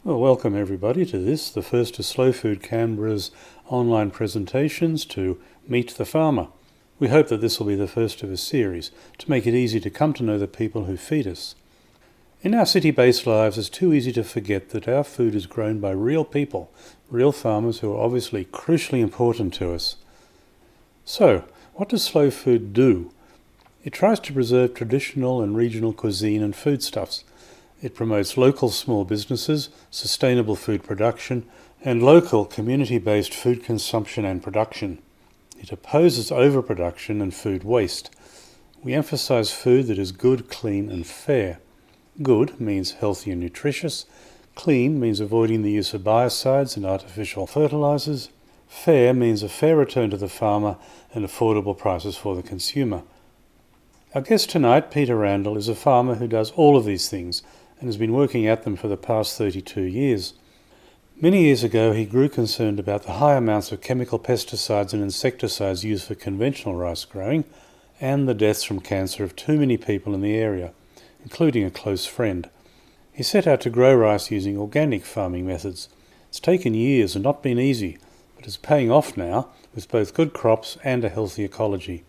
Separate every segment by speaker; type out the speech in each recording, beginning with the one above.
Speaker 1: Well, welcome everybody to this, the first of Slow Food Canberra's online presentations to Meet the Farmer. We hope that this will be the first of a series to make it easy to come to know the people who feed us. In our city-based lives, it's too easy to forget that our food is grown by real people, real farmers who are obviously crucially important to us. So, what does slow food do? It tries to preserve traditional and regional cuisine and foodstuffs. It promotes local small businesses, sustainable food production, and local community-based food consumption and production. It opposes overproduction and food waste. We emphasise food that is good, clean and fair. Good means healthy and nutritious. Clean means avoiding the use of biocides and artificial fertilisers. Fair means a fair return to the farmer and affordable prices for the consumer. Our guest tonight, Peter Randall, is a farmer who does all of these things and has been working at them for the past 32 years. Many years ago, he grew concerned about the high amounts of chemical pesticides and insecticides used for conventional rice growing and the deaths from cancer of too many people in the area, including a close friend. He set out to grow rice using organic farming methods. It's taken years and not been easy, but it's paying off now with both good crops and a healthy ecology.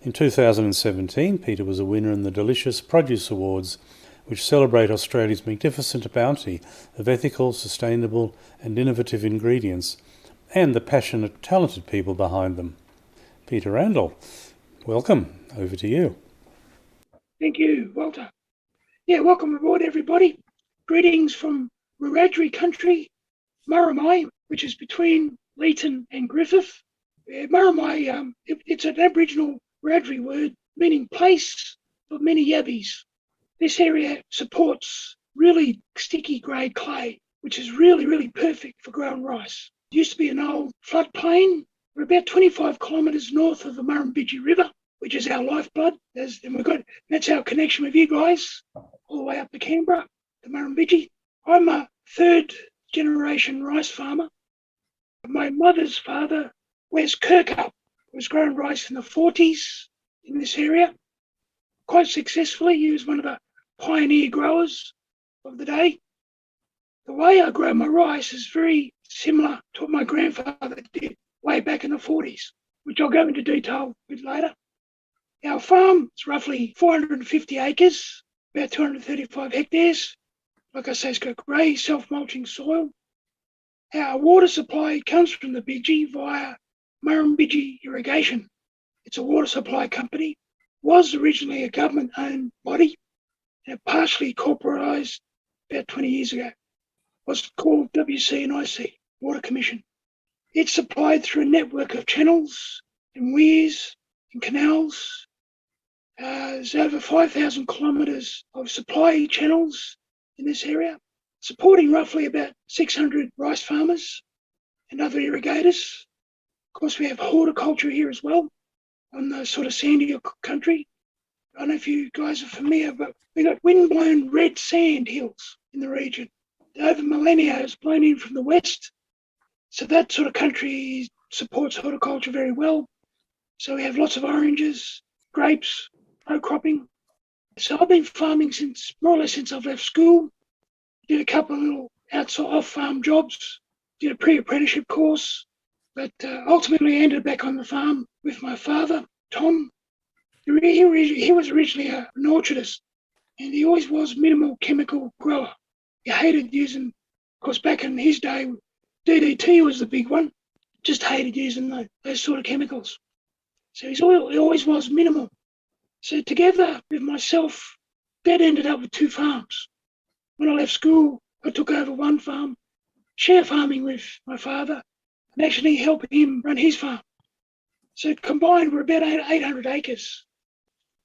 Speaker 1: In 2017, Peter was a winner in the Delicious Produce Awards, which celebrate Australia's magnificent bounty of ethical, sustainable and innovative ingredients, and the passionate, talented people behind them. Peter Randall, welcome. Over to you.
Speaker 2: Thank you, Walter. Welcome aboard, everybody. Greetings from Wiradjuri country, Murrumai, which is between Leeton and Griffith. Murrumai, it's an Aboriginal Wiradjuri word meaning place of many yabbies. This area supports really sticky grey clay, which is really perfect for growing rice. It used to be an old floodplain. We're about 25 kilometres north of the Murrumbidgee River, which is our lifeblood. That's our connection with you guys, all the way up to Canberra, the Murrumbidgee. I'm a third generation rice farmer. My mother's father, Wes Kirkup, was growing rice in the 40s in this area. Quite successfully, he was one of the pioneer growers of the day. The way I grow my rice is very similar to what my grandfather did way back in the 40s, which I'll go into detail a bit later. Our farm is roughly 450 acres, about 235 hectares. Like I say, it's got grey, self-mulching soil. Our water supply comes from the Bidgie via Murrumbidgee Irrigation. It's a water supply company. Was originally a government-owned body and it partially corporatised about 20 years ago. It was called WC&IC, Water Commission. It's supplied through a network of channels and weirs and canals. There's over 5,000 kilometres of supply channels in this area, supporting roughly about 600 rice farmers and other irrigators. Of course, we have horticulture here as well on the sort of sandier country. I don't know if you guys are familiar, but we've got wind-blown red sand hills in the region. Over millennia, it's blown in from the west. So that sort of country supports horticulture very well. So we have lots of oranges, grapes, row cropping. So I've been farming more or less since I've left school. Did a couple of little outside off-farm jobs, did a pre-apprenticeship course, but ultimately ended back on the farm with my father, Tom. He was originally an orchardist, and he always was minimal chemical grower. He hated using, of course, back in his day, DDT was the big one. Just hated using those sort of chemicals. So he always was minimal. So together with myself, Dad ended up with 2 farms. When I left school, I took over one farm, share farming with my father, and actually help him run his farm. So combined, we're about 800 acres.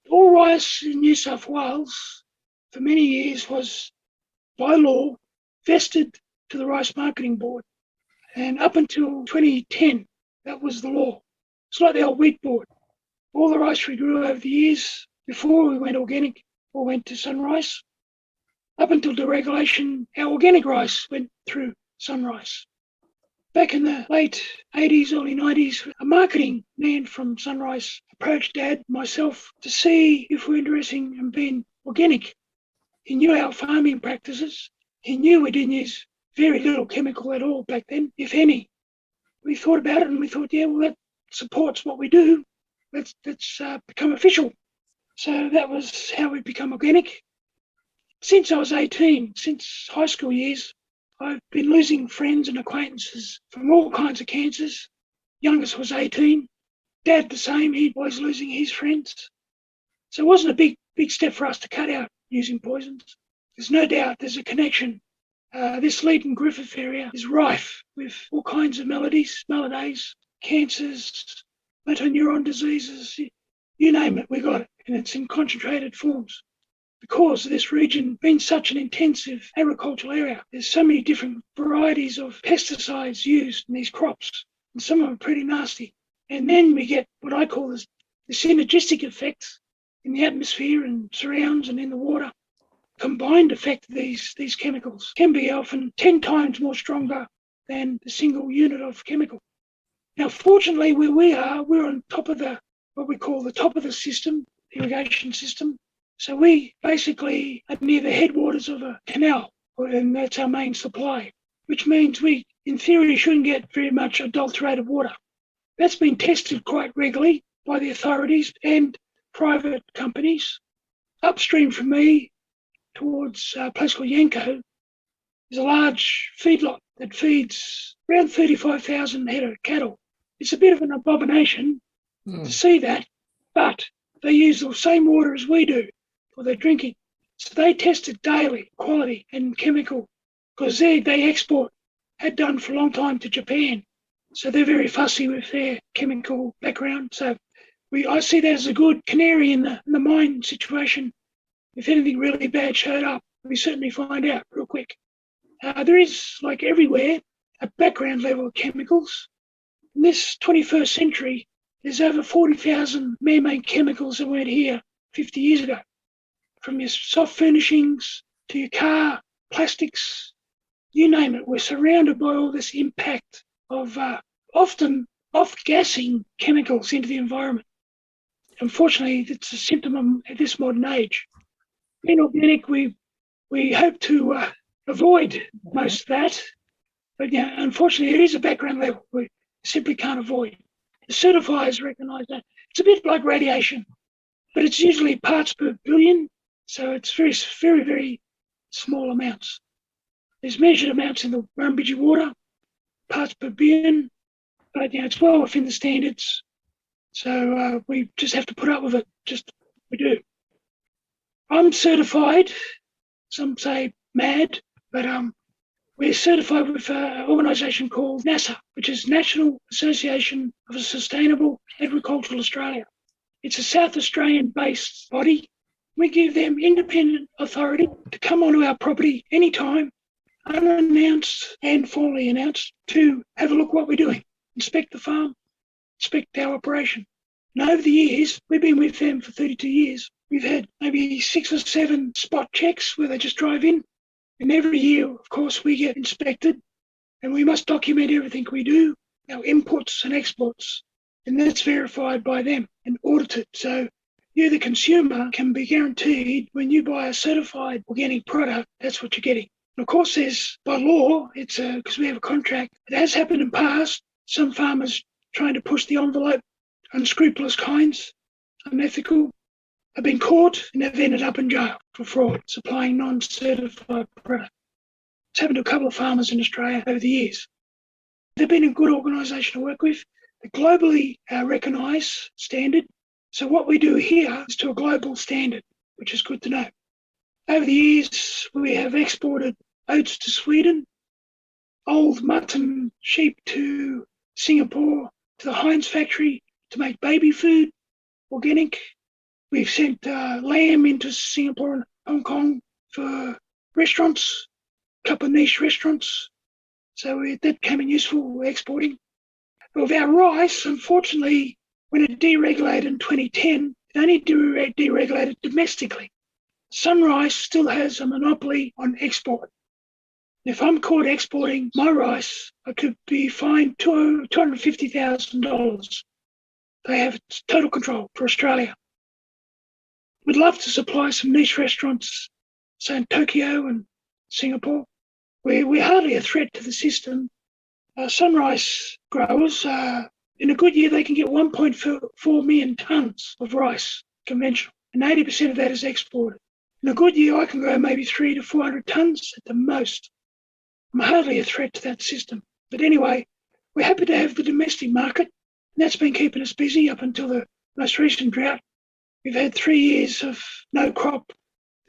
Speaker 2: All rice in New South Wales for many years was, by law, vested to the Rice Marketing Board. And up until 2010, that was the law. It's like the old wheat board. All the rice we grew over the years before we went organic or went to sunrise, up until deregulation, our organic rice went through sunrise. Back in the late 80s, early 90s, a marketing man from Sunrise approached Dad, myself, to see if we're interested in being organic. He knew our farming practices He knew we didn't use very little chemical at all back then, if any. We thought about it and we thought, yeah, well, that supports what we do. Let's become official. So that was how we become organic. Since I was 18, since high school years, I've been losing friends and acquaintances from all kinds of cancers. Youngest was 18. Dad the same, he was losing his friends. So it wasn't a big step for us to cut out using poisons. There's no doubt there's a connection. This Leeton Griffith area is rife with all kinds of maladies, cancers, motor neuron diseases, you name it, we got it. And it's in concentrated forms. Because of this region being such an intensive agricultural area, there's so many different varieties of pesticides used in these crops, and some of them are pretty nasty. And then we get what I call the synergistic effects in the atmosphere and surrounds and in the water. Combined effect of these chemicals can be often 10 times more stronger than the single unit of chemical. Now, fortunately, where we are, we're on top of what we call the top of the system, the irrigation system. So we basically are near the headwaters of a canal, and that's our main supply, which means we, in theory, shouldn't get very much adulterated water. That's been tested quite regularly by the authorities and private companies. Upstream from me, towards a place called Yanko, is a large feedlot that feeds around 35,000 head of cattle. It's a bit of an abomination to see that, but they use the same water as we do for their drinking. So they test it daily, quality and chemical, because they export, had done for a long time to Japan. So they're very fussy with their chemical background. So I see that as a good canary in the mine situation. If anything really bad showed up, we certainly find out real quick. There is, like everywhere, a background level of chemicals. In this 21st century, there's over 40,000 man-made chemicals that weren't here 50 years ago. From your soft furnishings to your car, plastics, you name it. We're surrounded by all this impact of often off-gassing chemicals into the environment. Unfortunately, it's a symptom of this modern age. In organic, we hope to avoid most of that, but yeah, unfortunately, it is a background level we simply can't avoid. The certifiers recognise that. It's a bit like radiation, but it's usually parts per billion, so it's very, very, very small amounts. There's measured amounts in the Murrumbidgee water, parts per billion, but it's well within the standards, so we just have to put up with it. We do. I'm certified, some say mad, but we're certified with an organisation called NASAA, which is National Association of Sustainable Agricultural Australia. It's a South Australian-based body. We give them independent authority to come onto our property anytime, unannounced and formally announced, to have a look what we're doing, inspect the farm, inspect our operation. And over the years, we've been with them for 32 years. We've had maybe 6 or 7 spot checks where they just drive in. And every year, of course, we get inspected and we must document everything we do, our inputs and exports. And that's verified by them and audited. So you, the consumer, can be guaranteed when you buy a certified organic product, that's what you're getting. And of course, there's, by law, it's because we have a contract. It has happened in the past. Some farmers trying to push the envelope, unscrupulous kinds, unethical, have been caught and have ended up in jail for fraud, supplying non-certified product. It's happened to a couple of farmers in Australia over the years. They've been a good organisation to work with. They're globally recognised standard. So what we do here is to a global standard, which is good to know. Over the years, we have exported oats to Sweden, old mutton, sheep to Singapore, to the Heinz factory to make baby food, organic. We've sent lamb into Singapore and Hong Kong for restaurants, a couple of niche restaurants. So that came in useful exporting. But with our rice, unfortunately, when it deregulated in 2010, it only deregulated domestically. Sunrise still has a monopoly on export. If I'm caught exporting my rice, I could be fined $250,000. They have total control for Australia. We'd love to supply some niche restaurants, say in Tokyo and Singapore, we're hardly a threat to the system. Sunrise growers, in a good year, they can get 1.4 million tonnes of rice, conventional, and 80% of that is exported. In a good year, I can grow maybe 300 to 400 tonnes at the most. I'm hardly a threat to that system. But anyway, we're happy to have the domestic market, and that's been keeping us busy up until the most recent drought. We've had 3 years of no crop.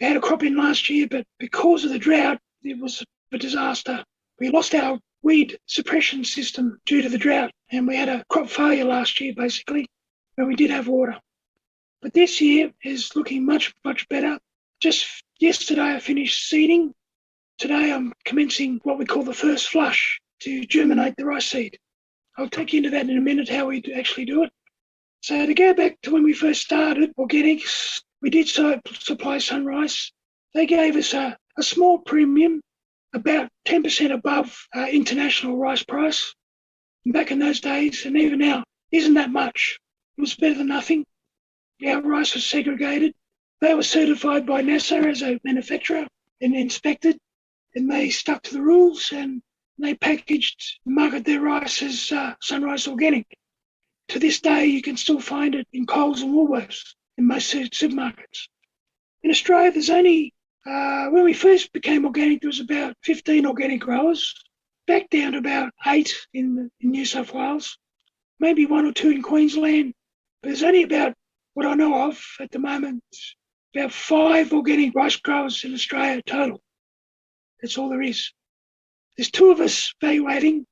Speaker 2: We had a crop in last year, but because of the drought, it was a disaster. We lost our weed suppression system due to the drought, and we had a crop failure last year, basically, where we did have water. But this year is looking much, much better. Just yesterday, I finished seeding. Today, I'm commencing what we call the first flush to germinate the rice seed. I'll take you into that in a minute, how we actually do it. So to go back to when we first started organics, we did supply Sunrise. They gave us a small premium, about 10% above international rice price. And back in those days, and even now, isn't that much. It was better than nothing. Our rice was segregated. They were certified by NASAA as a manufacturer and inspected, and they stuck to the rules, and they packaged and marketed their rice as Sunrise Organic. To this day, you can still find it in Coles and Woolworths in most supermarkets. In Australia, there's only, when we first became organic, there was about 15 organic growers, back down to about 8 in New South Wales, maybe 1 or 2 in Queensland. But there's only about, what I know of at the moment, about 5 organic rice growers in Australia total. That's all there is. There's 2 of us evaluating.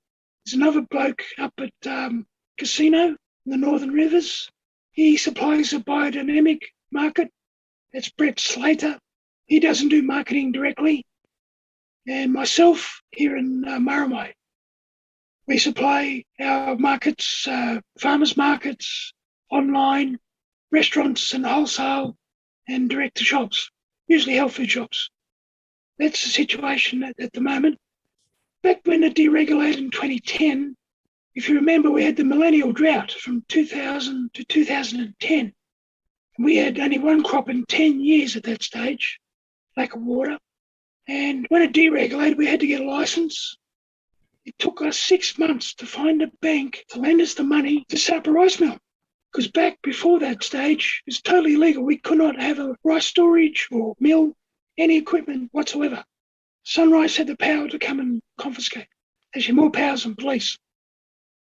Speaker 2: There's another bloke up at Casino in the Northern Rivers. He supplies a biodynamic market. That's Brett Slater. He doesn't do marketing directly. And myself here in Murray, we supply our markets, farmers markets, online, restaurants and wholesale, and direct to shops, usually health food shops. That's the situation at the moment. Back when it deregulated in 2010, if you remember, we had the millennial drought from 2000 to 2010. We had only 1 crop in 10 years at that stage, lack of water. And when it deregulated, we had to get a license. It took us 6 months to find a bank to lend us the money to set up a rice mill. Because back before that stage, it was totally illegal. We could not have a rice storage or mill, any equipment whatsoever. Sunrise had the power to come and confiscate. Actually, more powers than police.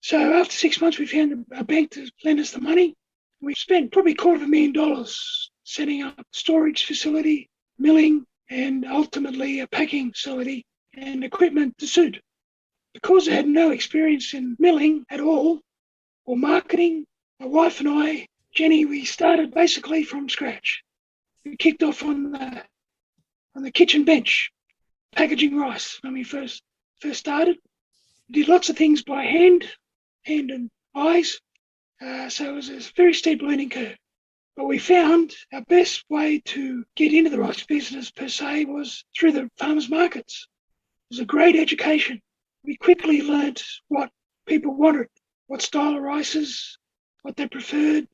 Speaker 2: So after 6 months, we found a bank to lend us the money. We spent probably $250,000 setting up a storage facility, milling, and ultimately a packing facility and equipment to suit. Because I had no experience in milling at all, or marketing, my wife and I, Jenny, we started basically from scratch. We kicked off on the kitchen bench, packaging rice when we first started. We did lots of things by hand and eyes, so it was a very steep learning curve. But we found our best way to get into the rice business per se was through the farmers markets. It was a great education. We quickly learnt what people wanted, what style of rices, what they preferred,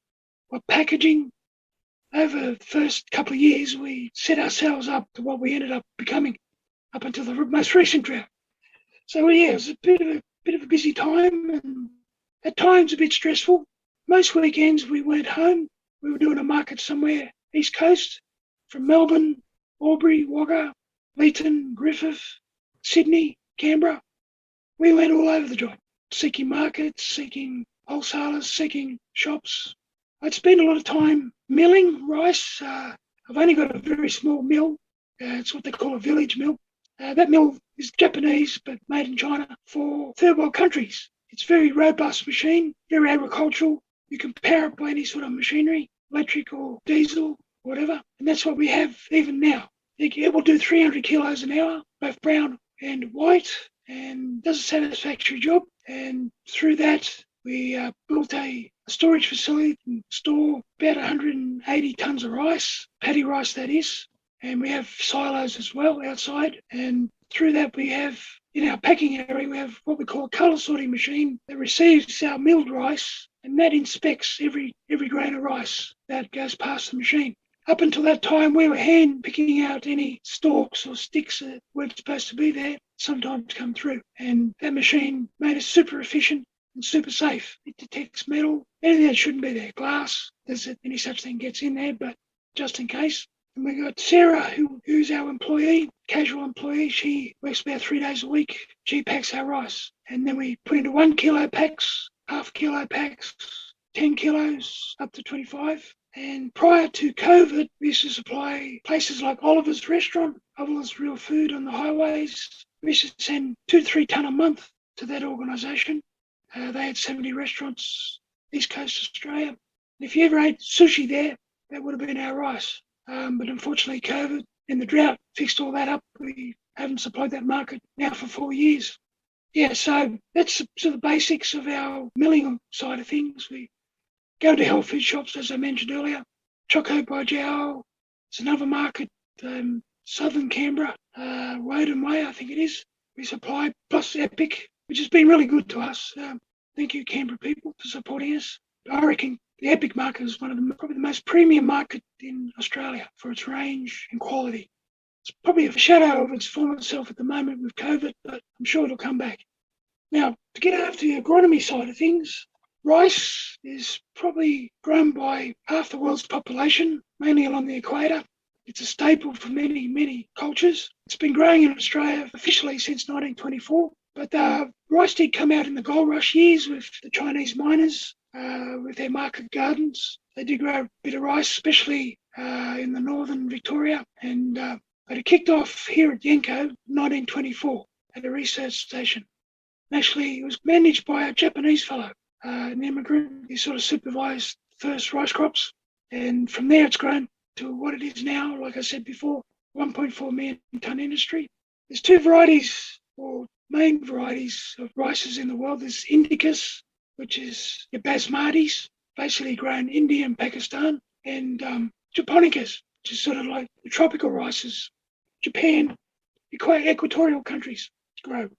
Speaker 2: what packaging. Over the first couple of years, we set ourselves up to what we ended up becoming up until the most recent drought. So yeah, it was a bit of a busy time, and at times a bit stressful. Most weekends we weren't home. We were doing a market somewhere east coast, from Melbourne, Albury, Wagga, Leeton, Griffith, Sydney, Canberra. We went all over the joint, seeking markets, seeking wholesalers, seeking shops. I'd spent a lot of time milling rice. I've only got a very small mill. It's what they call a village mill. That mill is Japanese, but made in China for third world countries. It's a very robust machine, very agricultural. You can power it by any sort of machinery, electric or diesel, whatever. And that's what we have even now. It will do 300 kilos an hour, both brown and white, and does a satisfactory job. And through that, we built a storage facility and store about 180 tonnes of rice, paddy rice that is. And we have silos as well outside. And through that, we have, in our packing area, we have what we call a colour sorting machine that receives our milled rice, and that inspects every grain of rice that goes past the machine. Up until that time, we were hand picking out any stalks or sticks that weren't supposed to be there, sometimes come through. And that machine made us super efficient and super safe. It detects metal, anything that shouldn't be there, glass, there's any such thing gets in there, but just in case. And we got Sarah, who's our employee, casual employee. She works about 3 days a week. She packs our rice. And then we put into 1 kilo packs, half kilo packs, 10 kilos, up to 25. And prior to COVID, we used to supply places like Oliver's Restaurant, Oliver's Real Food on the highways. We used to send 2 to 3 tonne a month to that organisation. They had 70 restaurants, East Coast Australia. And if you ever ate sushi there, that would have been our rice. But unfortunately, COVID and the drought fixed all that up. We haven't supplied that market now for 4 years. Yeah, so that's sort of the basics of our milling side of things. We go to health food shops, as I mentioned earlier. Choco Baijiao, it's another market, southern Canberra, Woden Way, I think it is. We supply, plus Epic, which has been really good to us. Thank you, Canberra people, for supporting us. I reckon the Epic market is probably the most premium market in Australia for its range and quality. It's probably a shadow of its former self at the moment with COVID, but I'm sure it'll come back. Now, to get over to the agronomy side of things, rice is probably grown by half the world's population, mainly along the equator. It's a staple for many, many cultures. It's been growing in Australia officially since 1924, but rice did come out in the gold rush years with the Chinese miners, with their market gardens. They did grow a bit of rice, especially in the northern Victoria, but it kicked off here at Yenko in 1924 at a research station. And actually, it was managed by a Japanese fellow, an immigrant. He sort of supervised first rice crops, and from there it's grown to what it is now, like I said before, 1.4 million tonne industry. There's 2 varieties, or main varieties of rices in the world. There's Indicus, which is your Basmatis, basically grown in India and Pakistan, and Japonicas, which is sort of like the tropical rices. Japan, equatorial countries grow.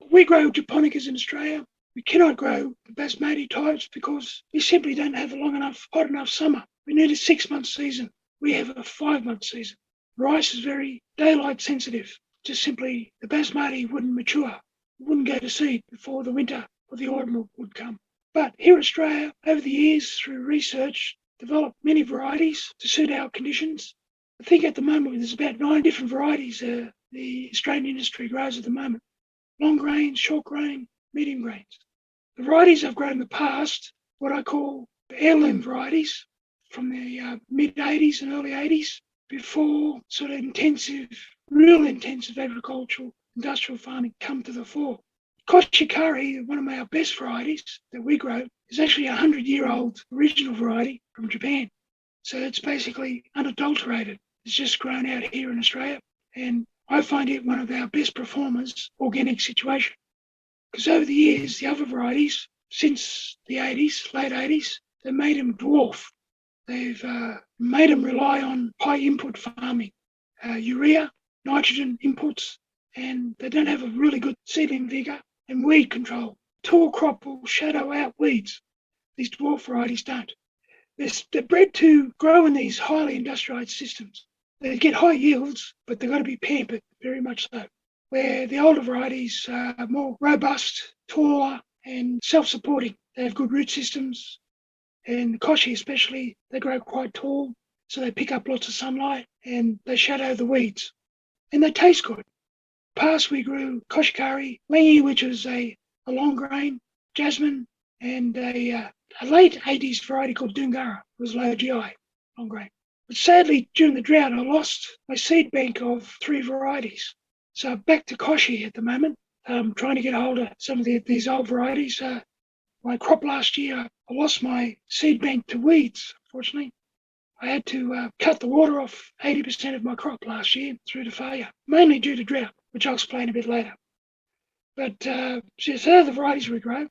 Speaker 2: We grow Japonicas in Australia. We cannot grow the Basmati types because we simply don't have a hot enough summer. We need a 6-month season. We have a 5-month season. Rice is very daylight sensitive. Just simply, the Basmati wouldn't mature, wouldn't go to seed before the winter or the autumn would come. But here in Australia, over the years, through research, developed many varieties to suit our conditions. I think at the moment there's about 9 different varieties the Australian industry grows at the moment. Long grain, short grain, medium grains. The varieties I've grown in the past, what I call heirloom varieties from the mid-80s and early 80s, before sort of real intensive agricultural, industrial farming come to the fore. Koshikari, one of our best varieties that we grow, is actually a 100-year-old original variety from Japan. So it's basically unadulterated. It's just grown out here in Australia. And I find it one of our best performers, organic situation. Because over the years, the other varieties, since the 80s, late 80s, they made them dwarf. They've made them rely on high input farming, urea, nitrogen inputs, and they don't have a really good seedling vigor and weed control. Tall crop will shadow out weeds. These dwarf varieties don't. They're bred to grow in these highly industrialized systems. They get high yields, but they've got to be pampered, very much so. Where the older varieties are more robust, taller, and self-supporting. They have good root systems. And the Koshi especially, they grow quite tall, so they pick up lots of sunlight and they shadow the weeds. And they taste good. Past we grew Koshikari, Langi, which is a long grain, jasmine, and a late 80s variety called Dungara. It was low GI, long grain. But sadly, during the drought, I lost my seed bank of 3 varieties. So back to Koshi at the moment. I'm trying to get hold of some of these old varieties. My crop last year, I lost my seed bank to weeds, unfortunately. I had to cut the water off 80% of my crop last year through to failure, mainly due to drought, which I'll explain a bit later. But so those are the varieties we grow.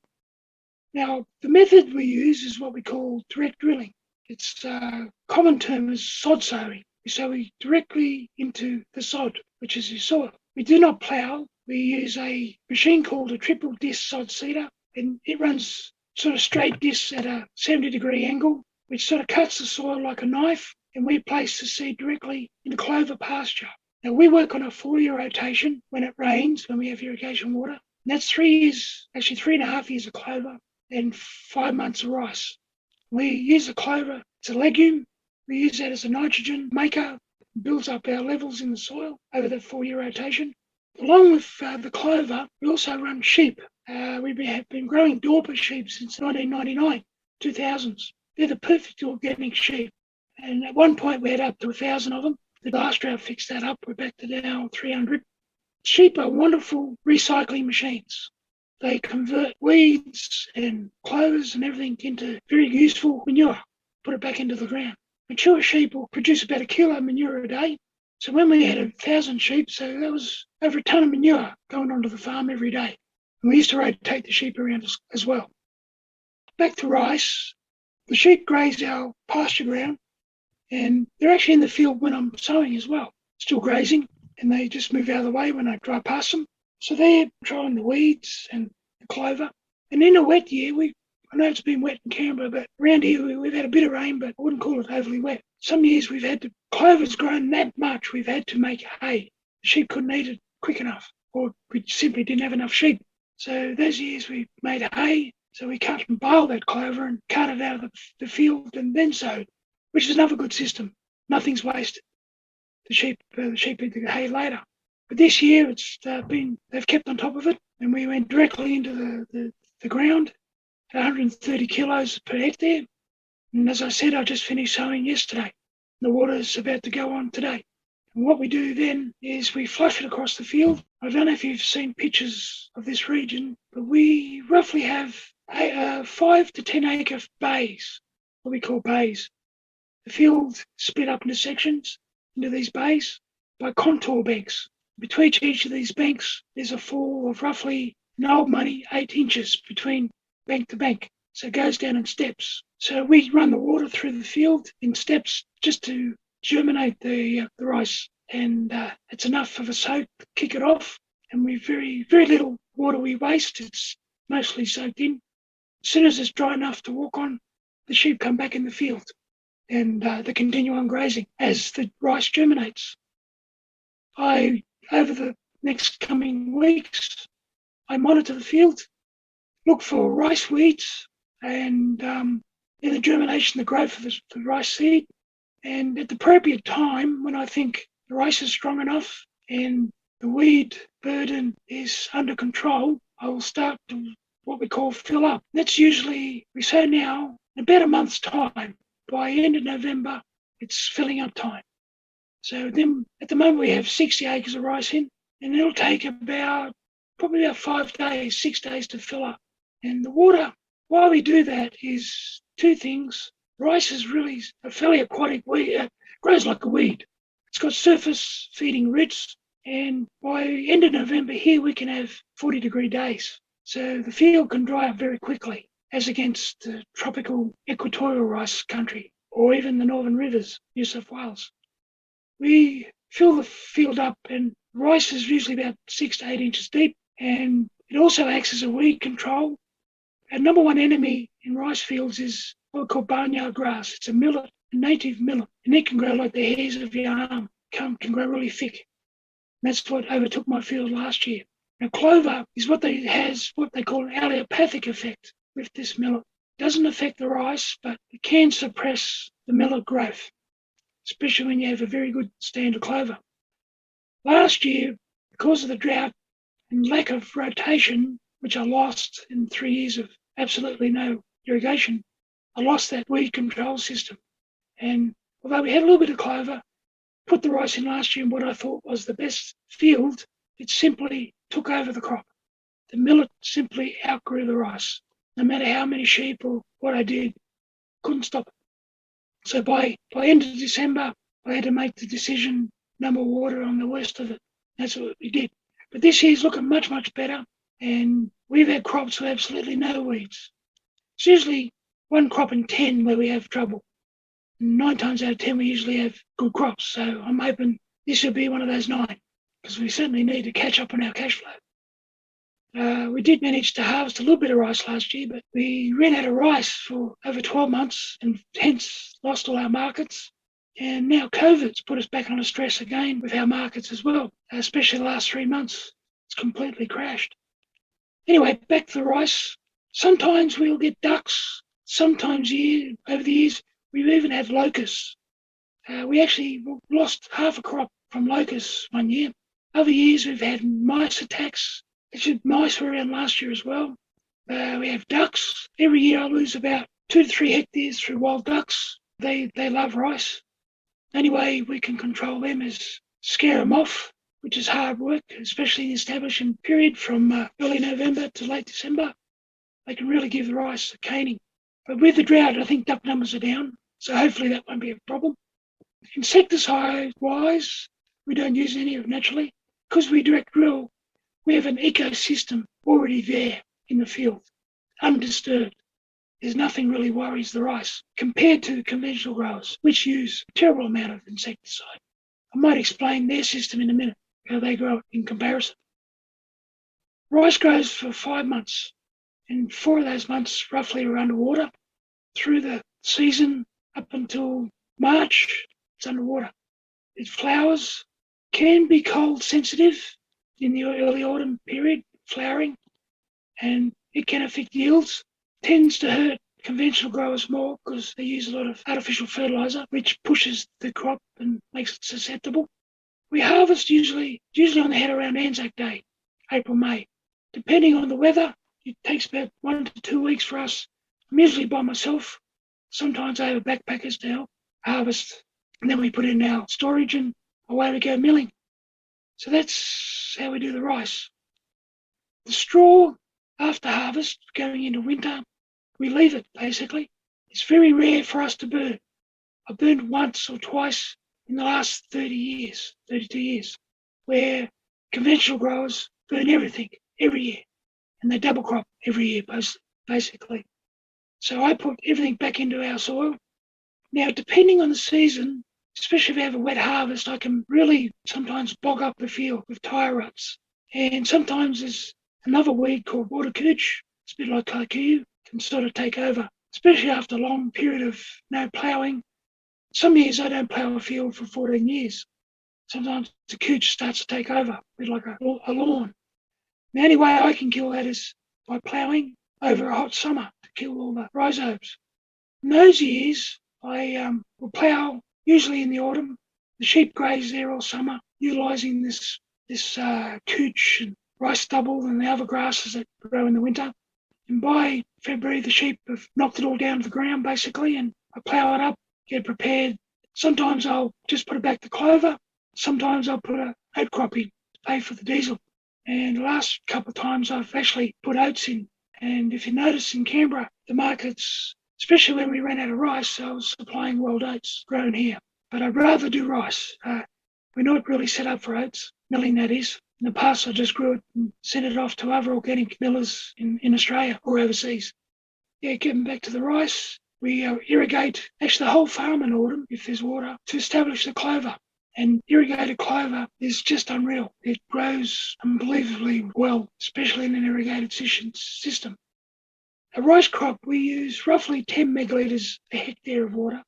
Speaker 2: Now, the method we use is what we call direct drilling. Its common term is sod sowing. We sow directly into the sod, which is your soil. We do not plough. We use a machine called a triple disc sod seeder, and it runs sort of straight discs at a 70-degree angle, which sort of cuts the soil like a knife and we place the seed directly into clover pasture. Now, we work on a 4-year rotation when it rains, when we have irrigation water. And that's 3 years, actually 3.5 years of clover and 5 months of rice. We use the clover as a legume. We use that as a nitrogen maker, builds up our levels in the soil over that 4-year rotation. Along with the clover, we also run sheep. We have been growing Dorpa sheep since 1999, 2000s. They're the perfect organic sheep. And at one point we had up to 1,000 of them. The last drought fixed that up. We're back to now 300. Sheep are wonderful recycling machines. They convert weeds and clovers and everything into very useful manure, put it back into the ground. Mature sheep will produce about 1 kilo of manure a day. So when we had 1,000 sheep, so that was over a tonne of manure going onto the farm every day. And we used to rotate the sheep around as well. Back to rice. The sheep graze our pasture ground, and they're actually in the field when I'm sowing as well, still grazing, and they just move out of the way when I drive past them. So they're controlling the weeds and the clover. And in a wet year, I know it's been wet in Canberra, but around here we've had a bit of rain, but I wouldn't call it overly wet. Some years clover's grown that much, we've had to make hay. The sheep couldn't eat it quick enough, or we simply didn't have enough sheep. So those years we made hay, so we cut and baled that clover and cut it out of the field and then sowed, which is another good system. Nothing's wasted. The sheep eat the hay later. But this year they've kept on top of it, and we went directly into the ground, 130 kilos per hectare. And as I said, I just finished sowing yesterday. The water's about to go on today. And what we do then is we flush it across the field. I don't know if you've seen pictures of this region, but we roughly have 5 to 10 acre bays, what we call bays. The field split up into sections, into these bays, by contour banks. Between each of these banks, there's a fall of roughly, in old money, 8 inches between bank to bank. So it goes down in steps. So we run the water through the field in steps just to germinate the rice. And it's enough of a soak to kick it off. And we very, very little water we waste. It's mostly soaked in. As soon as it's dry enough to walk on, the sheep come back in the field. And they continue on grazing as the rice germinates. Over the next coming weeks, I monitor the field, look for rice weeds and the germination, the growth of the rice seed. And at the appropriate time, when I think the rice is strong enough and the weed burden is under control, I will start to what we call fill up. That's usually, we sow now, in about a month's time. By end of November, it's filling up time. So then at the moment we have 60 acres of rice in, and it'll take probably about 5 days, 6 days to fill up. And the water, why we do that is 2 things. Rice is really a fairly aquatic weed, grows like a weed. It's got surface feeding roots, and by end of November here we can have 40-degree days. So the field can dry up very quickly, as against the tropical equatorial rice country, or even the northern rivers, New South Wales. We fill the field up, and rice is usually about 6 to 8 inches deep, and it also acts as a weed control. Our number one enemy in rice fields is what we call barnyard grass. It's a millet, a native millet, and it can grow like the hairs of your arm, can grow really thick. And that's what overtook my field last year. Now, clover is what they call an allelopathic effect with this millet. It doesn't affect the rice, but it can suppress the millet growth, especially when you have a very good stand of clover. Last year, because of the drought and lack of rotation, which I lost in 3 years of absolutely no irrigation, I lost that weed control system. And although we had a little bit of clover, put the rice in last year in what I thought was the best field, it simply took over the crop. The millet simply outgrew the rice. No matter how many sheep or what I did, couldn't stop it. So by end of December, I had to make the decision, no more water on the worst of it. That's what we did. But this year's looking much, much better. And we've had crops with absolutely no weeds. It's usually 1 crop in 10 where we have trouble. 9 times out of 10, we usually have good crops. So I'm hoping this will be one of those 9, because we certainly need to catch up on our cash flow. We did manage to harvest a little bit of rice last year, but we ran out of rice for over 12 months and hence lost all our markets. And now COVID's put us back under stress again with our markets as well, especially the last 3 months. It's completely crashed. Anyway, back to the rice. Sometimes we'll get ducks. Sometimes over the years, we've even had locusts. We actually lost half a crop from locusts one year. Other years, we've had mice attacks. Actually, mice were around last year as well. We have ducks. Every year I lose about 2 to 3 hectares through wild ducks. They love rice. Only way we can control them is scare them off, which is hard work, especially in the establishment period from early November to late December. They can really give the rice a caning. But with the drought, I think duck numbers are down, so hopefully that won't be a problem. Insecticide-wise, we don't use any of it naturally. Because we direct drill, we have an ecosystem already there in the field, undisturbed. There's nothing really worries the rice compared to conventional growers, which use a terrible amount of insecticide. I might explain their system in a minute, how they grow it in comparison. Rice grows for 5 months, and 4 of those months roughly are underwater. Through the season up until March, it's underwater. It flowers, can be cold sensitive in the early autumn period, flowering, and it can affect yields. Tends to hurt conventional growers more because they use a lot of artificial fertilizer, which pushes the crop and makes it susceptible. We harvest usually on the head around Anzac Day, April, May. Depending on the weather, it takes about 1 to 2 weeks for us. I'm usually by myself. Sometimes I have backpackers to help harvest, and then we put it in our storage and away we go milling. So that's how we do the rice. The straw, after harvest, going into winter, we leave it basically. It's very rare for us to burn. I've burned once or twice in the last 32 years, where conventional growers burn everything every year, and they double crop every year basically. So I put everything back into our soil. Now, depending on the season, especially if we have a wet harvest, I can really sometimes bog up the field with tire ruts. And sometimes there's another weed called OriCOOP. It's a bit like kikuyu, can sort of take over, especially after a long period of no ploughing. Some years I don't plough a field for 14 years. Sometimes the cooch starts to take over, a bit like a lawn. The only way I can kill that is by ploughing over a hot summer to kill all the rhizomes. In those years, I will plough usually in the autumn. The sheep graze there all summer, utilising this cooch and rice stubble and the other grasses that grow in the winter. And by February, the sheep have knocked it all down to the ground basically, and I plough it up, get it prepared. Sometimes I'll just put it back to clover. Sometimes I'll put an oat crop in to pay for the diesel. And the last couple of times I've actually put oats in. And if you notice in Canberra, the markets, especially when we ran out of rice, I was supplying wild oats grown here. But I'd rather do rice. We're not really set up for oats, milling that is. In the past, I just grew it and sent it off to other organic millers in Australia or overseas. Yeah, getting back to the rice, we irrigate actually the whole farm in autumn, if there's water, to establish the clover. And irrigated clover is just unreal. It grows unbelievably well, especially in an irrigated system. A rice crop, we use roughly 10 megalitres a hectare of water.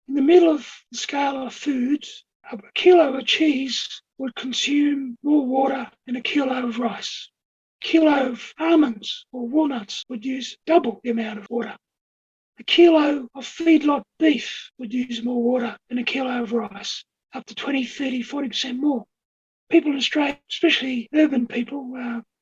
Speaker 2: In the middle of the scale of foods, a kilo of cheese would consume more water than a kilo of rice. A kilo of almonds or walnuts would use double the amount of water. A kilo of feedlot beef would use more water than a kilo of rice, up to 20, 30, 40% more. People in Australia, especially urban people,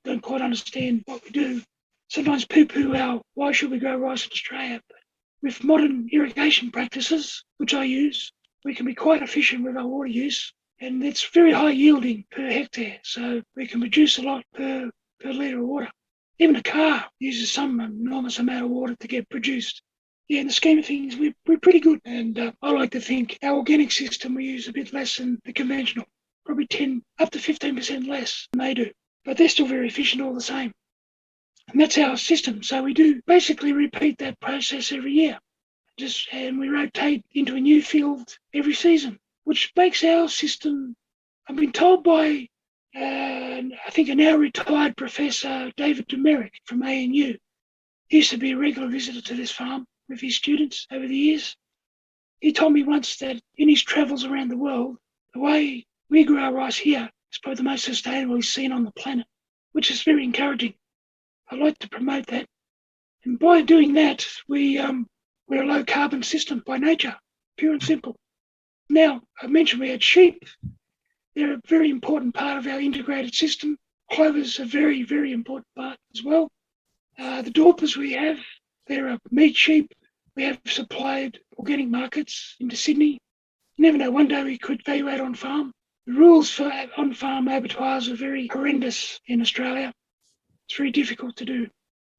Speaker 2: don't quite understand what we do. Sometimes poo-poo our, why should we grow rice in Australia? But with modern irrigation practices, which I use, we can be quite efficient with our water use, and it's very high yielding per hectare, so we can produce a lot per litre of water. Even a car uses some enormous amount of water to get produced. Yeah, in the scheme of things, we're pretty good, and I like to think our organic system we use a bit less than the conventional, probably 10 up to 15% less than they do, but they're still very efficient all the same. And that's our system. So we do basically repeat that process every year, and we rotate into a new field every season, which makes our system. I've been told by I think a now retired Professor David Demerick from ANU. He used to be a regular visitor to this farm with his students over the years. he told me once that in his travels around the world, the way we grow our rice here is probably the most sustainable he's seen on the planet, which is very encouraging. I like to promote that. And by doing that, we're a low carbon system by nature, pure and simple. Now, I mentioned we had sheep. They're a very important part of our integrated system. Clover's a very, very important part as well. The Dorpas we have, they're a meat sheep. We have supplied organic markets into Sydney. You never know, one day we could value add on farm. The rules for on-farm abattoirs are very horrendous in Australia. It's very difficult to do.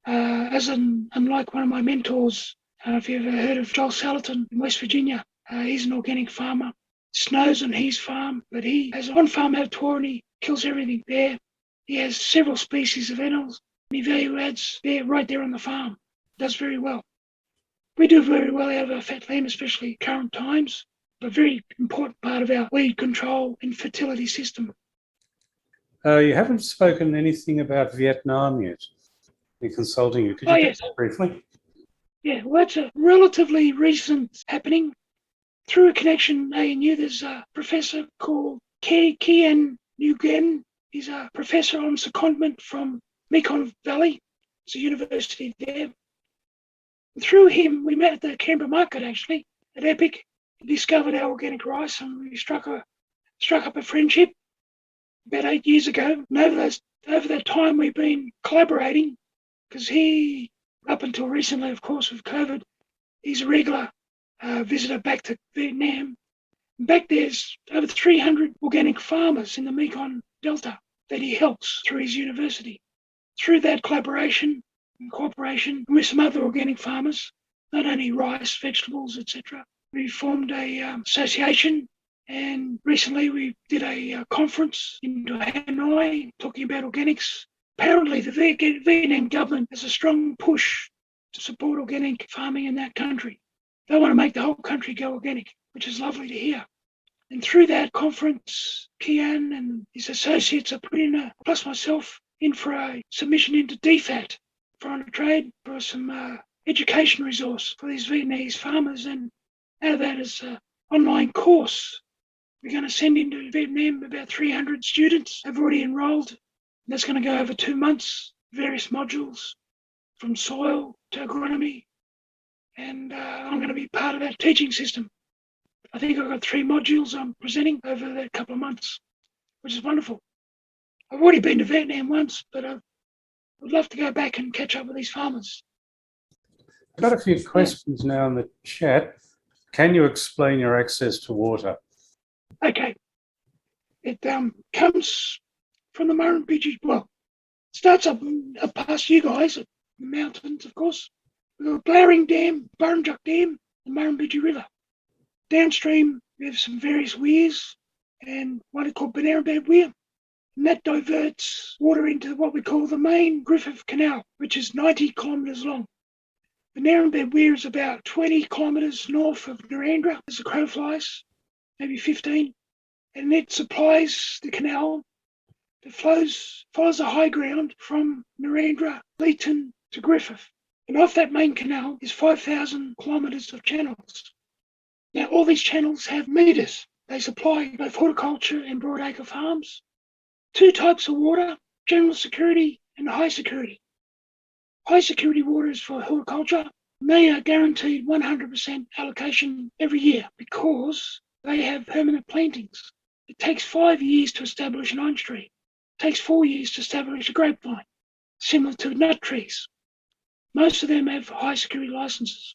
Speaker 2: Unlike one of my mentors, if you've ever heard of Joel Salatin in West Virginia, he's an organic farmer. Snows on his farm, but he has an on-farm abattoir and he kills everything there. He has several species of animals and he value adds there right there on the farm. Does very well. We do very well out of our fat land, especially current times, a very important part of our weed control and fertility system.
Speaker 1: You haven't spoken anything about Vietnam yet. We're consulting you. Could you
Speaker 2: Yes.
Speaker 1: do that briefly?
Speaker 2: Yeah, well, that's a relatively recent happening. Through a connection, ANU, there's a professor called Kian Nguyen. He's a professor on secondment from Mekong Valley. It's a university there. Through him, we met at the Canberra market, actually, at Epic. He discovered our organic rice and we struck up a friendship about 8 years ago. And over that time, we've been collaborating because he, up until recently, of course, with COVID, he's a regular visitor back to Vietnam. Back there's over 300 organic farmers in the Mekong Delta that he helps through his university. Through that collaboration and cooperation with some other organic farmers, not only rice, vegetables, etc., we formed a association, and recently we did a conference in Hanoi talking about organics. Apparently the Vietnam government has a strong push to support organic farming in that country. They want to make the whole country go organic, which is lovely to hear. And through that conference, Kian and his associates are putting, plus myself, in for a submission into DFAT, Foreign Trade, for some education resource for these Vietnamese farmers. And out of that is an online course. We're going to send into Vietnam about 300 students have already enrolled. That's going to go over 2 months, various modules from soil to agronomy. And I'm going to be part of that teaching system. I think I've got 3 modules I'm presenting over that couple of months, which is wonderful. I've already been to Vietnam once, but I would love to go back and catch up with these farmers.
Speaker 1: I've got a few questions now in the chat. Can you explain your access to water?
Speaker 2: Okay. It comes from the Murrumbidgee, well, starts up past you guys, the mountains, of course. We've got Blowering Dam, Burrinjuck Dam, the Murrumbidgee River. Downstream, we have some various weirs and one called Banarambad Weir. And that diverts water into what we call the main Griffith Canal, which is 90 kilometres long. Banarambad Weir is about 20 kilometres north of Narrandera, as the crow flies, maybe 15. And it supplies the canal that follows the high ground from Narrandera, Leeton to Griffith. And off that main canal is 5,000 kilometres of channels. Now, all these channels have meters. They supply both horticulture and broadacre farms. 2 types of water, general security and high security. High security water is for horticulture. And they are guaranteed 100% allocation every year because they have permanent plantings. It takes 5 years to establish an orange tree. It takes 4 years to establish a grapevine, similar to nut trees. Most of them have high security licenses.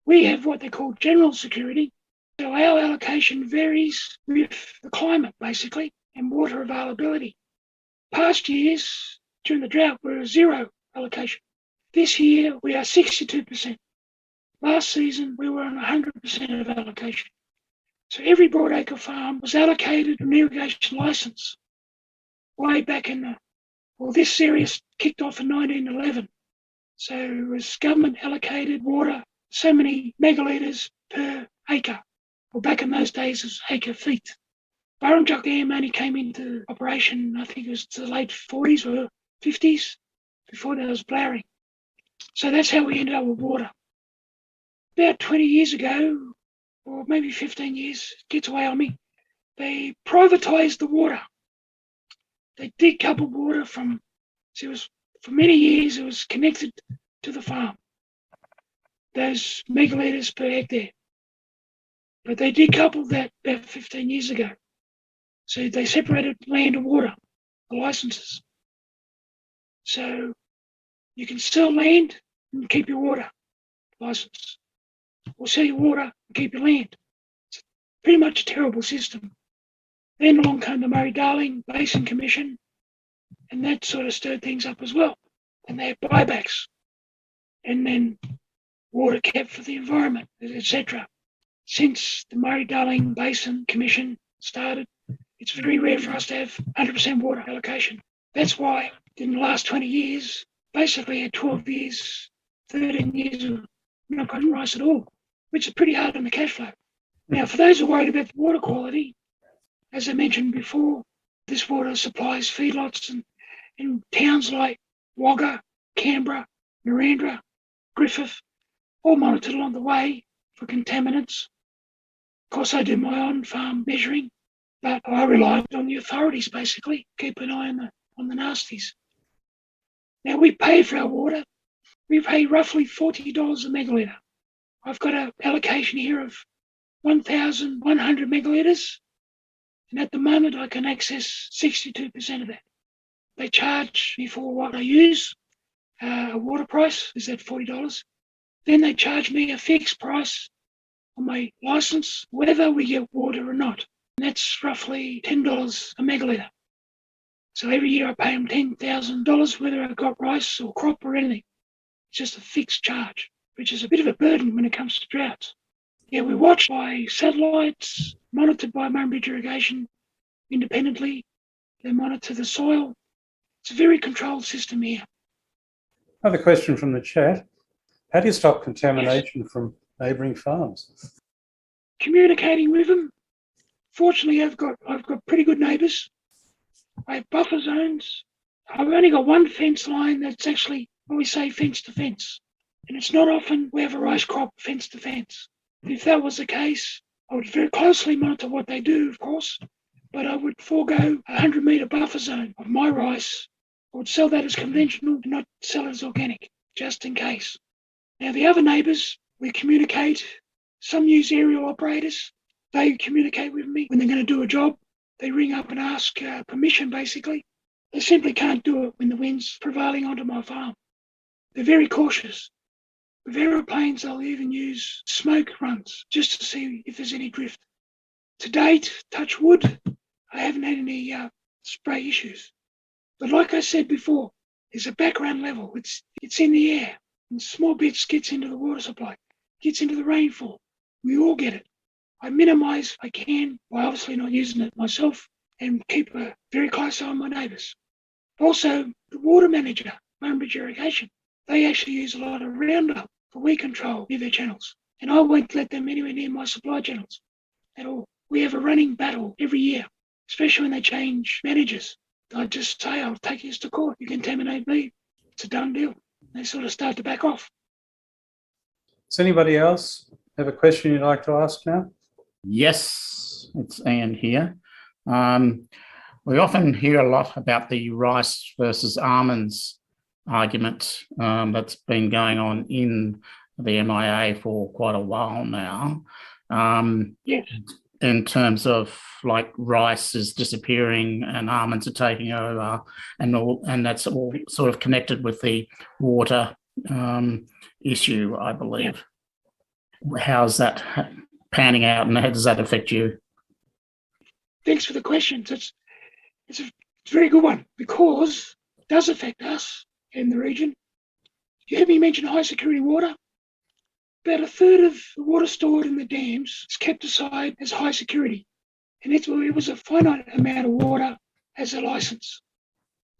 Speaker 2: We have what they call general security. So our allocation varies with the climate, basically, and water availability. Past years, during the drought, we were 0 allocation. This year, we are 62%. Last season, we were on 100% of allocation. So every broadacre farm was allocated an irrigation license way back this series kicked off in 1911. So it was government allocated water, so many megalitres per acre. Well, back in those days, it was acre feet. Burrinjuck Dam only came into operation, I think it was the late 40s or 50s, before there was Blowering. So that's how we ended up with water. About 20 years ago, or maybe 15 years, gets away on me. They privatised the water. They decoupled water from, so it was, for many years, it was connected to the farm. Those megalitres per hectare. But they decoupled that about 15 years ago. So they separated land and water, the licenses. So you can sell land and keep your water license, or sell your water and keep your land. It's pretty much a terrible system. Then along came the Murray-Darling Basin Commission, and that sort of stirred things up as well. And they had buybacks, and then water kept for the environment, etc. Since the Murray-Darling Basin Commission started, it's very rare for us to have 100% water allocation. That's why in the last 20 years, basically had 12 years, 13 years of not got rice at all, which is pretty hard on the cash flow. Now, for those who are worried about the water quality, as I mentioned before, this water supplies feedlots in towns like Wagga, Canberra, Narendra, Griffith, all monitored along the way for contaminants. Of course, I do my own farm measuring, but I rely on the authorities, basically, keep an eye on the nasties. Now, we pay for our water. We pay roughly $40 a megalitre. I've got an allocation here of 1,100 megalitres, and at the moment I can access 62% of that. They charge me for what I use. A water price is at $40. Then they charge me a fixed price on my licence, whether we get water or not. And that's roughly $10 a megalitre. So every year I pay them $10,000, whether I've got rice or crop or anything. It's just a fixed charge, which is a bit of a burden when it comes to droughts. Yeah, we watch by satellites, monitored by Murrumbidgee Irrigation independently. They monitor the soil. It's a very controlled system here.
Speaker 1: Another question from the chat. How do you stop contamination from neighbouring farms?
Speaker 2: Communicating with them. Fortunately, I've got pretty good neighbours. I have buffer zones. I've only got one fence line that's actually, we say, fence to fence. And it's not often we have a rice crop fence to fence. If that was the case, I would very closely monitor what they do, of course, but I would forego a 100-metre buffer zone of my rice. I would sell that as conventional and not sell it as organic, just in case. Now, the other neighbours, we communicate. Some use aerial operators. They communicate with me when they're going to do a job. They ring up and ask permission, basically. They simply can't do it when the wind's prevailing onto my farm. They're very cautious. With aeroplanes, they'll even use smoke runs just to see if there's any drift. To date, touch wood, I haven't had any spray issues. But like I said before, there's a background level. It's in the air. And small bits gets into the water supply, gets into the rainfall. We all get it. I minimise I can by obviously not using it myself and keep a very close eye on my neighbours. Also, the water manager, Murrumbidgee Irrigation, they actually use a lot of Randall for weed control near their channels. And I won't let them anywhere near my supply channels at all. We have a running battle every year, especially when they change managers. I just say, I'll take you to court. You contaminate me. It's a done deal. They sort of start to back off.
Speaker 1: Does anybody else have a question you'd like to ask now?
Speaker 3: Yes, it's Ian here. We often hear a lot about the rice versus almonds argument that's been going on in the MIA for quite a while now.
Speaker 2: Yes.
Speaker 3: In terms of like rice is disappearing and almonds are taking over, and that's all sort of connected with the water issue, I believe. Yeah. How's that panning out, and how does that affect you?
Speaker 2: Thanks for the question. It's a very good one, because it does affect us in the region. You heard me mention high security water. About a third of the water stored in the dams is kept aside as high security. And it was a finite amount of water as a licence.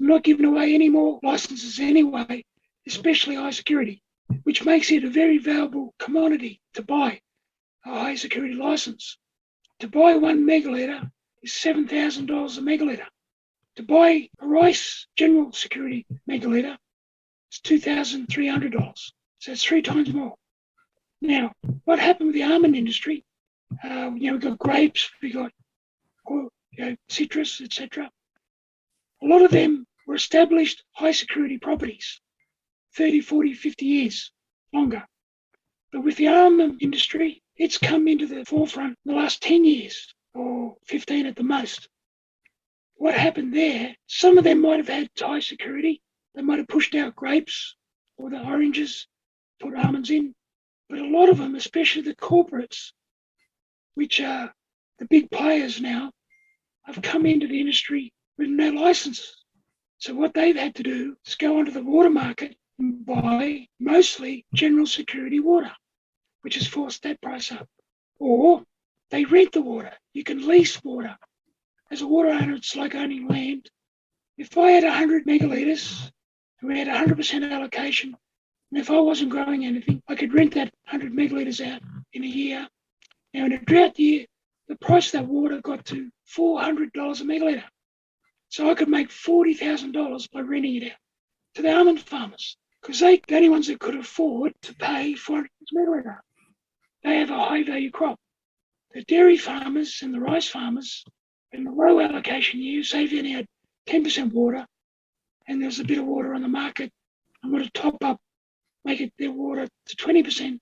Speaker 2: I'm not giving away any more licences anyway, especially high security, which makes it a very valuable commodity to buy a high security licence. To buy 1 megalitre is $7,000 a megalitre. To buy a rice general security megalitre is $2,300. So it's 3 times more. Now, what happened with the almond industry? We've got grapes, we've got citrus, etc. A lot of them were established high security properties, 30, 40, 50 years longer. But with the almond industry, it's come into the forefront in the last 10 years or 15 at the most. What happened there, some of them might have had high security. They might have pushed out grapes or the oranges, put almonds in. But a lot of them, especially the corporates, which are the big players now, have come into the industry with no licenses. So what they've had to do is go onto the water market and buy mostly general security water, which has forced that price up. Or they rent the water. You can lease water. As a water owner, it's like owning land. If I had 100 megalitres and we had 100% allocation, and if I wasn't growing anything, I could rent that 100 megalitres out in a year. Now, in a drought year, the price of that water got to $400 a megalitre. So I could make $40,000 by renting it out to the almond farmers, because they're the only ones that could afford to pay $400 a megalitre. They have a high value crop. The dairy farmers and the rice farmers in the low allocation years, they've only had 10% water, and there's a bit of water on the market. I'm going to top up, make it their water to 20%.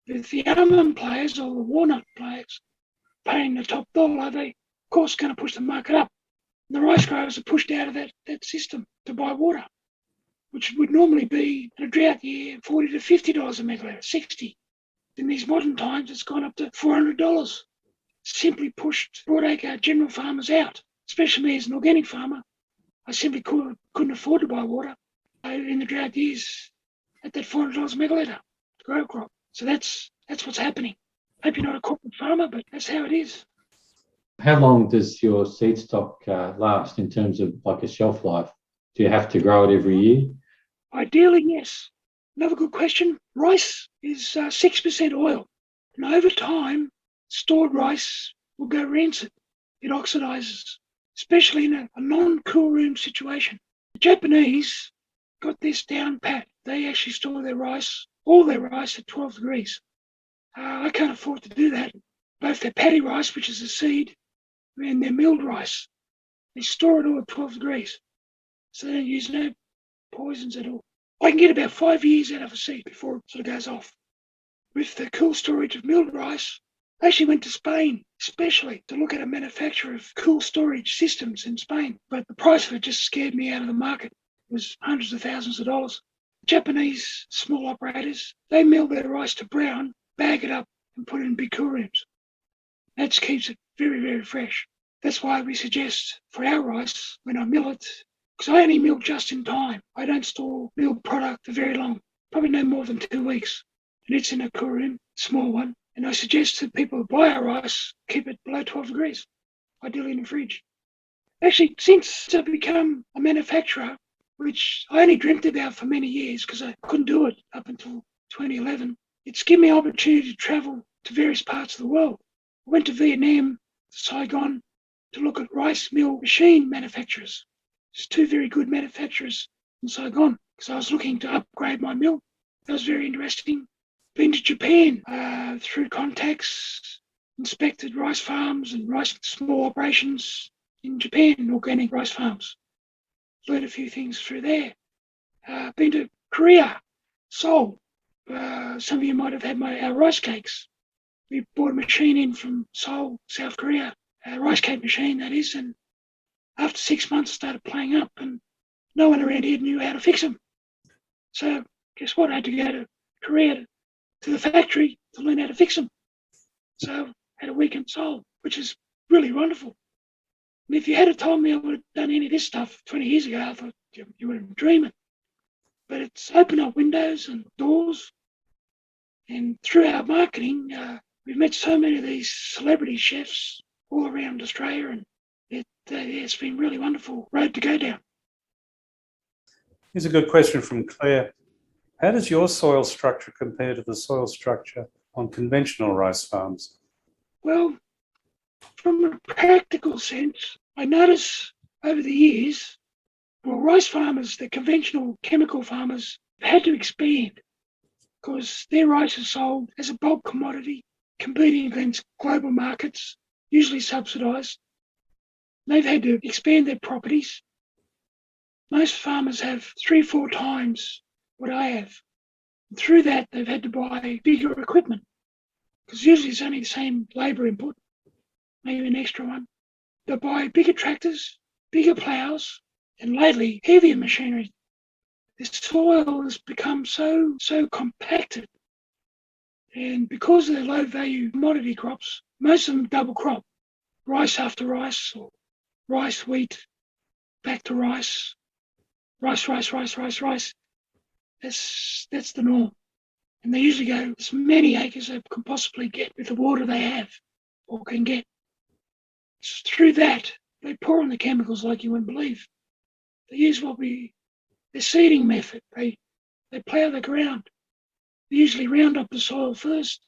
Speaker 2: The almond players or the walnut players paying the top dollar, they, of course, going to push the market up. And the rice growers are pushed out of that system to buy water, which would normally be in a drought year $40 to $50 a megalitre, 60. In these modern times, it's gone up to $400. Simply pushed broadacre general farmers out, especially me as an organic farmer. I simply couldn't afford to buy water in the drought years at that $400 a megalitre to grow a crop. So that's what's happening. Hope you're not a corporate farmer, but that's how it is.
Speaker 4: How long does your seed stock last in terms of like a shelf life? Do you have to grow it every year?
Speaker 2: Ideally, yes. Another good question. Rice is 6% oil. And over time, stored rice will go rancid. It oxidizes, especially in a non-cool room situation. The Japanese got this down pat. They actually store their rice, all their rice, at 12 degrees. I can't afford to do that. Both their paddy rice, which is a seed, and their milled rice, they store it all at 12 degrees. So they don't use no poisons at all. I can get about 5 years out of a seed before it sort of goes off. With the cool storage of milled rice, I actually went to Spain, especially to look at a manufacturer of cool storage systems in Spain. But the price of it just scared me out of the market. It was hundreds of thousands of dollars. Japanese small operators, they mill their rice to brown, bag it up, and put it in big cool rooms. That keeps it very, very fresh. That's why we suggest for our rice, when I mill it, because I only mill just in time. I don't store milled product for very long, probably no more than 2 weeks. And it's in a cool room, small one. And I suggest to people who buy our rice, keep it below 12 degrees, ideally in the fridge. Actually, since I've become a manufacturer, which I only dreamt about for many years because I couldn't do it up until 2011, it's given me opportunity to travel to various parts of the world. I went to Vietnam, Saigon, to look at rice mill machine manufacturers. There's 2 very good manufacturers in Saigon, because I was looking to upgrade my mill. That was very interesting. Been to Japan through contacts, inspected rice farms and rice small operations in Japan, organic rice farms. Learned a few things through there. Been to Korea, Seoul. Some of you might have had our rice cakes. We bought a machine in from Seoul, South Korea, a rice cake machine, that is, and after 6 months, started playing up, and no one around here knew how to fix them. So guess what? I had to go to Korea, to the factory, to learn how to fix them. So I had a week in Seoul, which is really wonderful. And if you had told me I would have done any of this stuff 20 years ago, I thought you would have been dreaming. But it's opened up windows and doors. And through our marketing, we've met so many of these celebrity chefs all around Australia, and it's been really wonderful road to go down.
Speaker 1: Here's a good question from Claire. How does your soil structure compare to the soil structure on conventional rice farms?
Speaker 2: Well, from a practical sense, I notice over the years, rice farmers, the conventional chemical farmers, had to expand because their rice is sold as a bulk commodity competing against global markets, usually subsidised. They've had to expand their properties. Most farmers have 3-4 times what I have. And through that, they've had to buy bigger equipment because usually it's only the same labour input, maybe an extra one. They buy bigger tractors, bigger ploughs, and lately heavier machinery. The soil has become so compacted, and because of their low-value commodity crops, most of them double crop, rice after rice, or rice, wheat, back to rice, rice. That's the norm. And they usually go as many acres they can possibly get with the water they have or can get. Through that, they pour on the chemicals like you wouldn't believe. They use their seeding method. They plough the ground. They usually round up the soil first,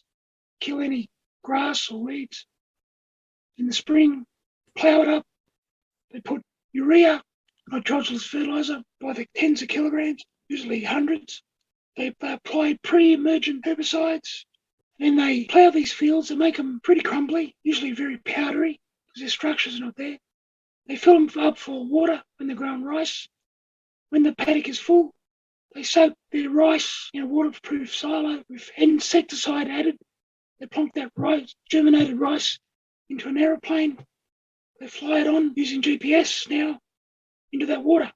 Speaker 2: kill any grass or weeds. In the spring, plough it up. They put urea, nitrogenous fertiliser, by the tens of kilograms, usually hundreds. They apply pre-emergent herbicides. Then they plough these fields and make them pretty crumbly, usually very powdery, because their structure's not there. They fill them up full of water when they're growing rice. When the paddock is full, they soak their rice in a waterproof silo with insecticide added. They plonk that germinated rice into an aeroplane. They fly it on using GPS now into that water.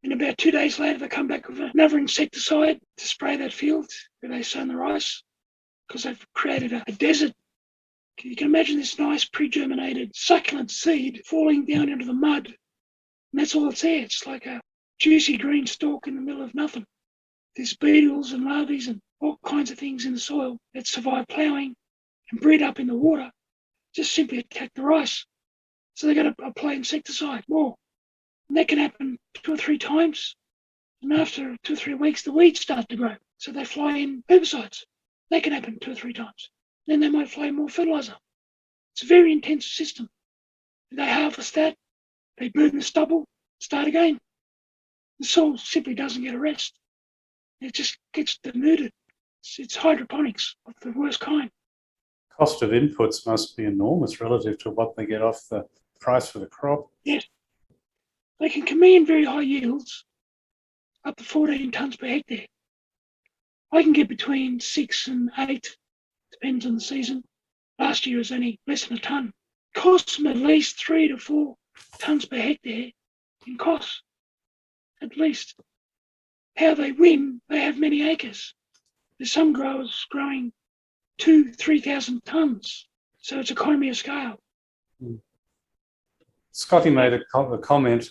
Speaker 2: And about 2 days later, they come back with another insecticide to spray that field where they sown the rice, because they've created a desert. You can imagine this nice pre-germinated succulent seed falling down into the mud. And that's all that's there. It's like a juicy green stalk in the middle of nothing. There's beetles and larvae and all kinds of things in the soil that survive ploughing and breed up in the water, just simply attack the rice. So they've got to apply insecticide more. And that can happen 2 or 3 times. And after 2 or 3 weeks, the weeds start to grow. So they fly in herbicides. That can happen 2 or 3 times. Then they might fly in more fertiliser. It's a very intense system. They harvest that, they burn the stubble, start again. The soil simply doesn't get a rest. It just gets denuded. It's hydroponics of the worst kind.
Speaker 1: Cost of inputs must be enormous relative to what they get off the price for the crop.
Speaker 2: Yes. They can command very high yields, up to 14 tonnes per hectare. I can get between 6 and 8, depends on the season. Last year was only less than a tonne. Costs them at least 3 to 4 tonnes per hectare in costs, at least. How they win, they have many acres. There's some growers growing 2,000-3,000 tonnes, so it's economy of scale.
Speaker 1: Scotty made a comment,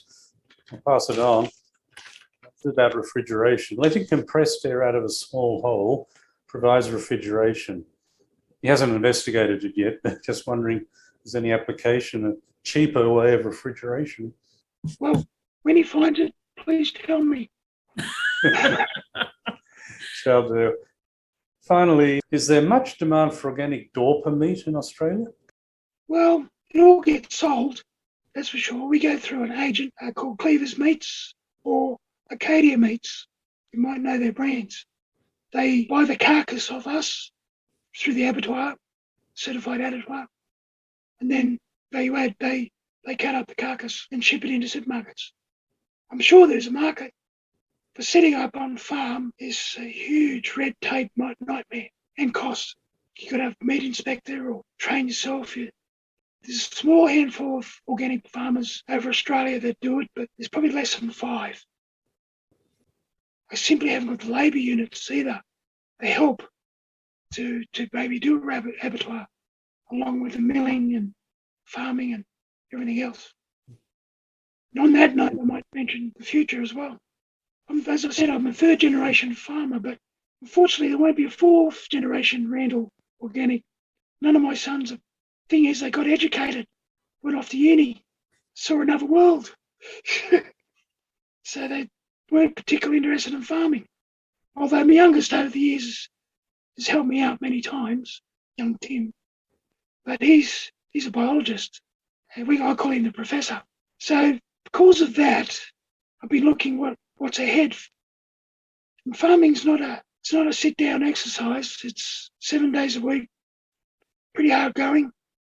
Speaker 1: I'll pass it on, about refrigeration. Letting compressed air out of a small hole provides refrigeration. He hasn't investigated it yet, but just wondering if there's any application, a cheaper way of refrigeration.
Speaker 2: Well, when he finds it, please tell me.
Speaker 1: Shall do. Finally, is there much demand for organic Dorpa meat in Australia?
Speaker 2: Well, it all gets sold, that's for sure. We go through an agent called Cleaver's Meats or Acadia Meats. You might know their brands. They buy the carcass of us through the abattoir, certified abattoir, and then they cut up the carcass and ship it into supermarkets. I'm sure there's a market. For setting up on farm is a huge red tape nightmare and cost. You got to have a meat inspector or train yourself. There's a small handful of organic farmers over Australia that do it, but there's probably less than 5. I simply haven't got the labour units either. They help to maybe do a abattoir along with the milling and farming and everything else. And on that note, I might mention the future as well. As I said, I'm a 3rd generation farmer, but unfortunately there won't be a 4th generation Randall organic. None of my sons, the thing is, they got educated, went off to uni, saw another world. So they weren't particularly interested in farming. Although my youngest over the years has helped me out many times, young Tim. But he's a biologist. I call him the professor. So because of that, I've been looking what's ahead. And farming's not a sit-down exercise. It's 7 days a week, pretty hard going,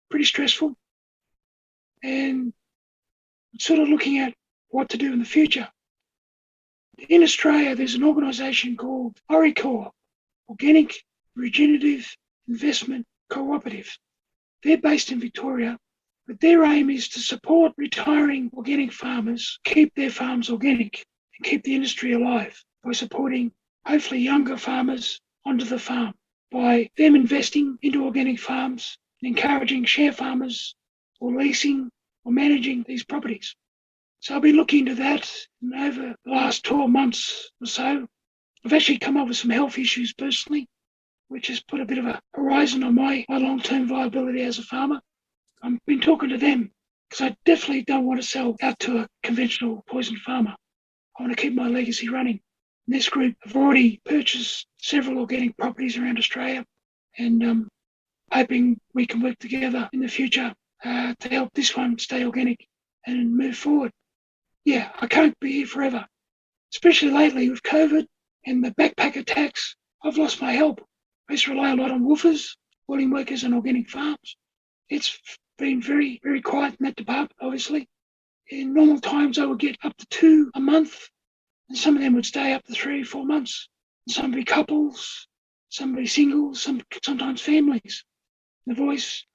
Speaker 2: pretty stressful, and sort of looking at what to do in the future. In Australia, there's an organisation called OriCOOP, Organic Regenerative Investment Cooperative. They're based in Victoria, but their aim is to support retiring organic farmers, keep their farms organic, and keep the industry alive by supporting, hopefully, younger farmers onto the farm, by them investing into organic farms and encouraging share farmers or leasing or managing these properties. So I've been looking into that, and over the last 12 months or so, I've actually come up with some health issues personally, which has put a bit of a horizon on my long-term viability as a farmer. I've been talking to them because I definitely don't want to sell out to a conventional poison farmer. I want to keep my legacy running. And this group have already purchased several organic properties around Australia, and hoping we can work together in the future to help this one stay organic and move forward. Yeah, I can't be here forever, especially lately with COVID and the backpacker tax. I've lost my help. I used to rely a lot on woofers, welding workers and organic farms. It's been very, very quiet in that department, obviously. In normal times, I would get up to 2 a month, and some of them would stay up to 3 or 4 months. And some would be couples, some would be singles, sometimes families. I've always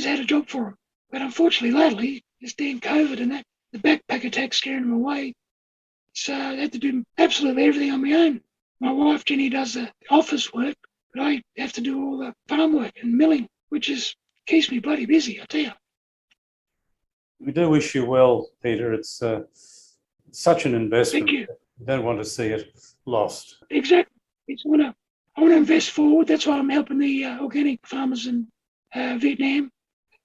Speaker 2: had a job for them. But unfortunately, lately, it's damn COVID and that, the backpacker tax scaring them away. So I had to do absolutely everything on my own. My wife, Jenny, does the office work, but I have to do all the farm work and milling, which keeps me bloody busy, I tell you.
Speaker 1: We do wish you well, Peter. It's such an investment.
Speaker 2: Thank you.
Speaker 1: You don't want to see it lost.
Speaker 2: Exactly. I want to invest forward. That's why I'm helping the organic farmers in Vietnam.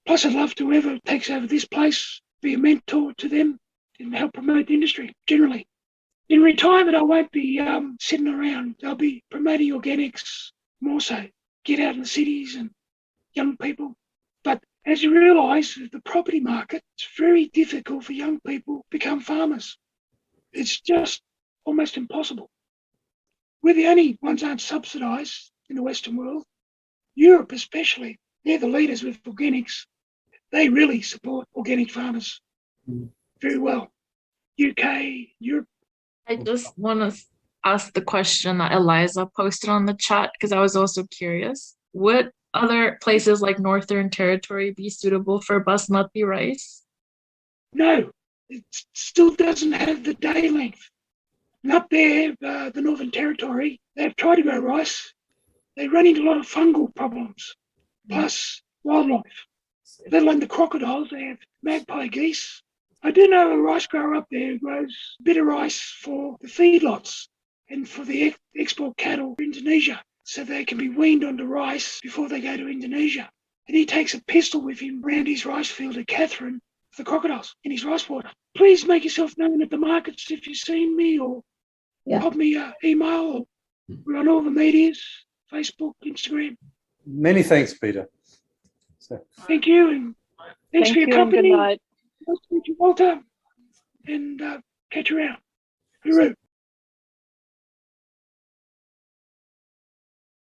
Speaker 2: Plus, I'd love to whoever takes over this place be a mentor to them and help promote the industry generally. In retirement, I won't be sitting around. I'll be promoting organics more so. Get out in the cities and young people. But as you realise, the property market, it's very difficult for young people to become farmers. It's just almost impossible. We're the only ones aren't subsidised in the Western world. Europe especially, they're the leaders with organics. They really support organic farmers very well. UK, Europe.
Speaker 5: I just want to ask the question that Eliza posted on the chat because I was also curious. Would other places like Northern Territory be suitable for basmati rice?
Speaker 2: No, it still doesn't have the day length. And up there, the Northern Territory, they've tried to grow rice. They run into a lot of fungal problems, plus wildlife. Let alone the crocodiles, they have magpie geese. I do know a rice grower up there who grows bitter rice for the feedlots and for the export cattle to Indonesia, so they can be weaned onto rice before they go to Indonesia. And he takes a pistol with him around his rice field at Catherine for the crocodiles in his rice water. Please make yourself known at the markets if you've seen me, or pop me an email. We're on all the medias, Facebook, Instagram.
Speaker 1: Many thanks, Peter.
Speaker 2: Thank you, and thanks for your company. Nice to meet you, Walter, and catch you around. Hooroo.